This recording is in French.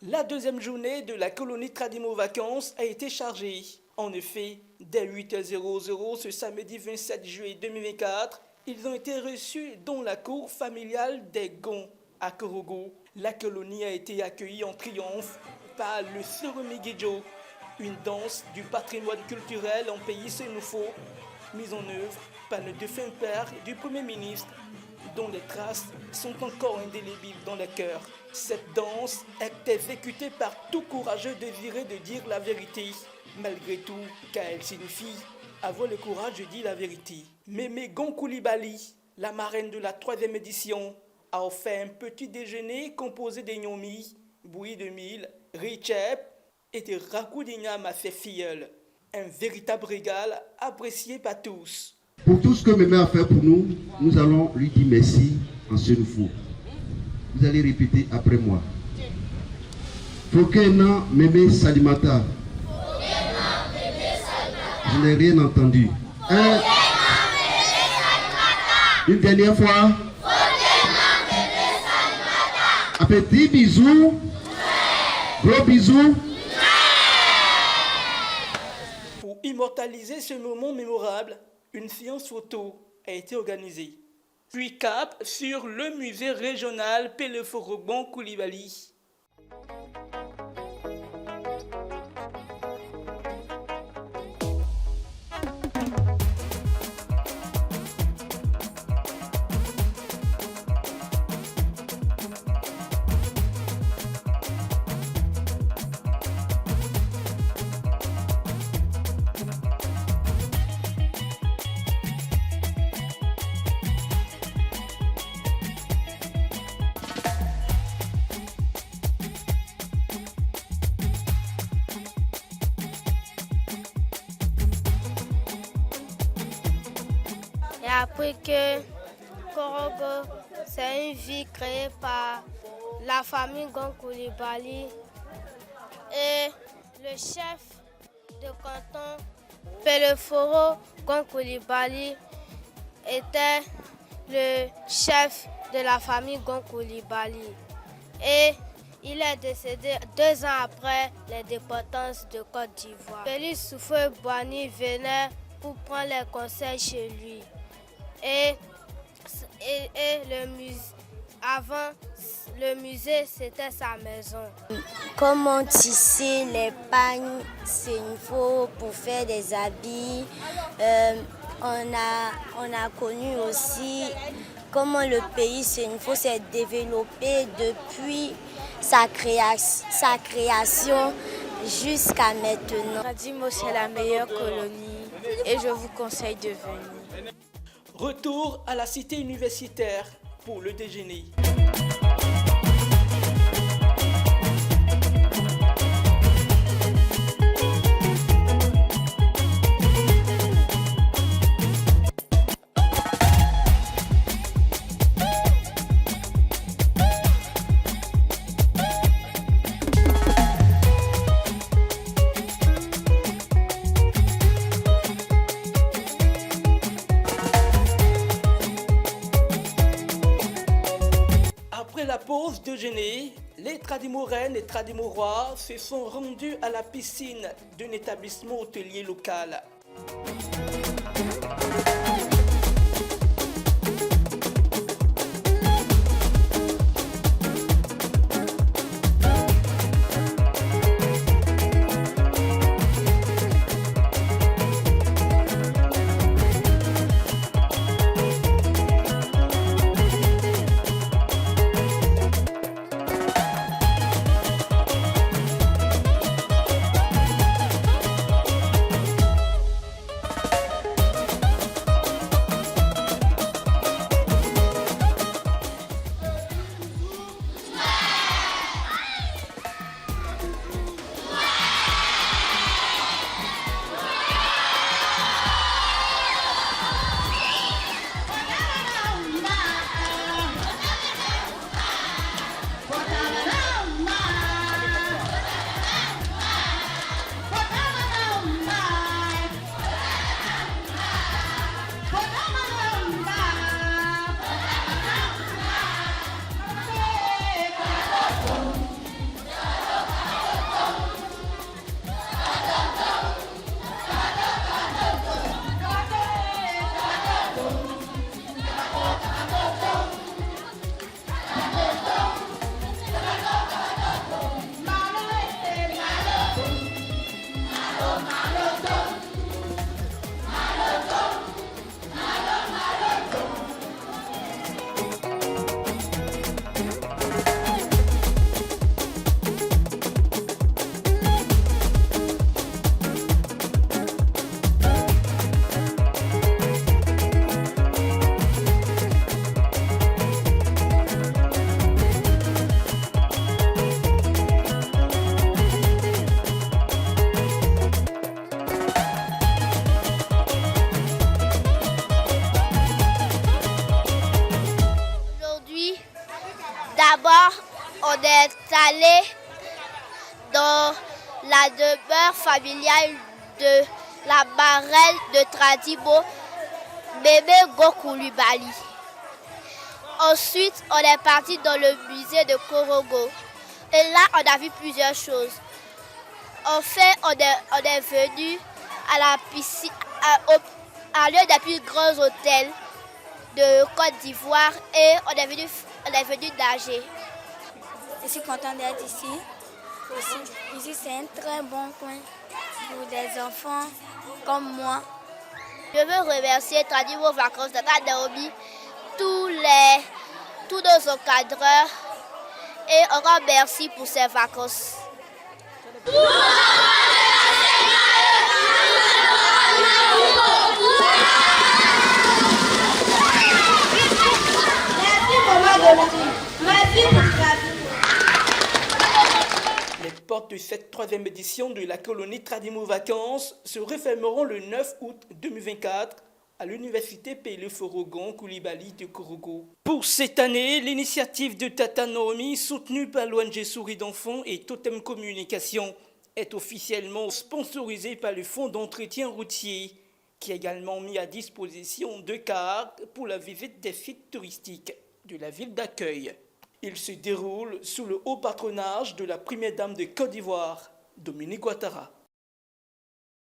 La deuxième journée de la colonie Tradimo Vacances a été chargée. En effet, dès 8h00 ce samedi 27 juillet 2024, ils ont été reçus dans la cour familiale des Gonds à Korogo. La colonie a été accueillie en triomphe par le Soromigidjo, une danse du patrimoine culturel en pays sénoufo, mise en œuvre par le défunt père du Premier ministre, dont les traces sont encore indélébiles dans le cœur. Cette danse est exécutée par tout courageux désiré de dire la vérité, malgré tout, car elle signifie avoir le courage de dire la vérité. Mémé Gond Coulibaly, la marraine de la 3e édition, a offert un petit déjeuner composé de gnomi, bouillie de mil, richep et de ragoût d'igname à ses filleuls. Un véritable régal apprécié par tous. Pour tout ce que Mémé a fait pour nous, nous allons lui dire merci en sénoufo. Vous allez répéter après moi. Fokena Mémé Salimata. Je n'ai rien entendu. Une dernière fois. Un petit bisou. Gros bisous. Pour immortaliser ce moment mémorable, une séance photo a été organisée. Puis cap sur le musée régional Peleforogon Coulibaly. J'ai appris que Korogo, c'est une ville créée par la famille Gond Coulibaly et le chef de canton Peleforo Gond Coulibaly était le chef de la famille Gond Coulibaly et il est décédé 2 ans après l'indépendance de Côte d'Ivoire. Félix Houphouët-Boigny venait pour prendre les conseils chez lui. Et avant, le musée, c'était sa maison. Comment tisser les pagnes sénoufo pour faire des habits. On a connu aussi comment le pays sénoufo s'est développé depuis sa création jusqu'à maintenant. Tradimo, c'est la meilleure colonie et je vous conseille de venir. Retour à la cité universitaire pour le déjeuner. Après la pause déjeuner, les Tradimoraines et Tradimorois se sont rendus à la piscine d'un établissement hôtelier local. dans la demeure familiale de la marraine de Tradimo, Mémé Go-Coulibaly. Ensuite, on est parti dans le musée de Korogo. Et là, on a vu plusieurs choses. En fait, on est venu à la piscine, à l'un des plus grands hôtels de Côte d'Ivoire et on est venu nager. Je suis contente d'être ici. Ici, c'est un très bon coin pour des enfants comme moi. Je veux remercier Tradimo Vacances Tata Naomi, tous nos encadreurs et un grand merci pour ces vacances. Les portes de cette 3e édition de la colonie Tradimo Vacances se refermeront le 9 août 2024 à l'université Pélé-Forogon Coulibaly de Korogo. Pour cette année, l'initiative de Tata Naomi, soutenue par l'ONG Souris d'Enfants et Totem Communication, est officiellement sponsorisée par le Fonds d'entretien routier, qui a également mis à disposition 2 cars pour la visite des sites touristiques de la ville d'accueil. Il se déroule sous le haut patronage de la première dame de Côte d'Ivoire, Dominique Ouattara.